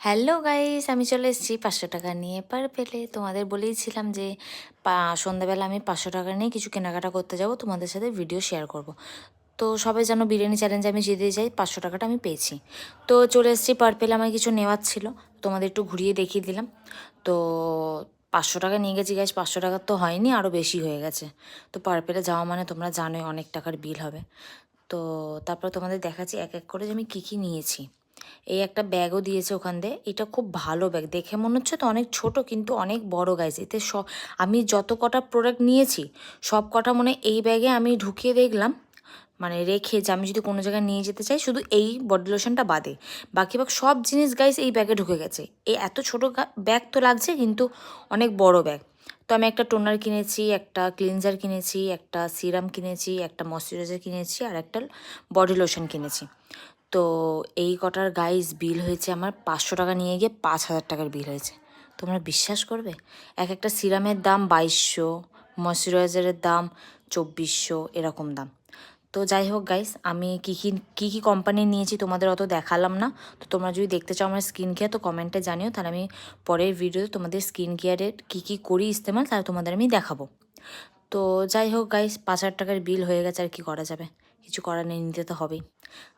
Hello guys, আমি চলে এসেছি 500 টাকা নিয়ে পার্পেলে। তোমাদের বলেইছিলাম যে সন্ধ্যাবেলা আমি 500 টাকা নিয়ে কিছু কেনাকাটা করতে যাব, তোমাদের সাথে ভিডিও শেয়ার করব। তো সবাই জানো বিরিয়ানি চ্যালেঞ্জে আমি জিতে যাই, 500 টাকাটা আমি পেয়েছি। তো চলে এসেছি পার্পেলে, আমার কিছু নেওয়ার ছিল, তোমাদের একটু ঘুরিয়ে দেখিয়ে দিলাম। তো 500 টাকা নিয়ে গেছি গাইস, 500 টাকার তো হয়নি, আরও বেশি হয়ে গেছে। তো পার্পেলে যাওয়া মানে তোমরা জানোই অনেক টাকার বিল হবে। তো তারপর তোমাদের দেখাচ্ছি এক এক করে যে আমি কী কী নিয়েছি। এই একটা ব্যাগও দিয়েছে ওখান দিয়ে, এটা খুব ভালো ব্যাগ, দেখে মনে হচ্ছে তো অনেক ছোট কিন্তু অনেক বড় গাইজ। এতে আমি যত কটা প্রোডাক্ট নিয়েছি সব কটা মনে এই ব্যাগে আমি ঢুকিয়ে দেখলাম, মানে রেখে যে আমি যদি কোনো জায়গায় নিয়ে যেতে চাই, শুধু এই বডি লোশনটা বাদে বাকি সব জিনিস গাইজ এই ব্যাগে ঢুকে গেছে। এই এত ছোট ব্যাগ তো লাগছে কিন্তু অনেক বড় ব্যাগ। তো আমি একটা টোনার কিনেছি, একটা ক্লিনজার কিনেছি, একটা সিরাম কিনেছি, একটা ময়শ্চারাইজার কিনেছি, আর একটা বডি লোশন কিনেছি। তো এই কটার গাইস বিল হয়েছে আমার 500 টাকা নিয়ে গিয়ে 5,000 টাকার বিল হয়েছে। তোমরা বিশ্বাস করবে? এক একটা সিরামের দাম 2200, ময়শ্চারাইজারের দাম 2400, এরকম দাম। তো যাই হোক গাইস, আমি কী কী কোম্পানি নিয়েছি তোমাদের অত দেখালাম না। তো তোমরা যদি দেখতে চাও আমার স্কিন কেয়ার, তো কমেন্টে জানিও, তাহলে আমি পরের ভিডিওতে তোমাদের স্কিন কেয়ারের কী করি ইস্তেমাল, তাহলে তোমাদের আমি দেখাবো। তো যাই হোক গাইস, 5,000 টাকার বিল হয়ে গেছে, আর কি করা যাবে, কিছু করার নেই, নিতে তো হবেই।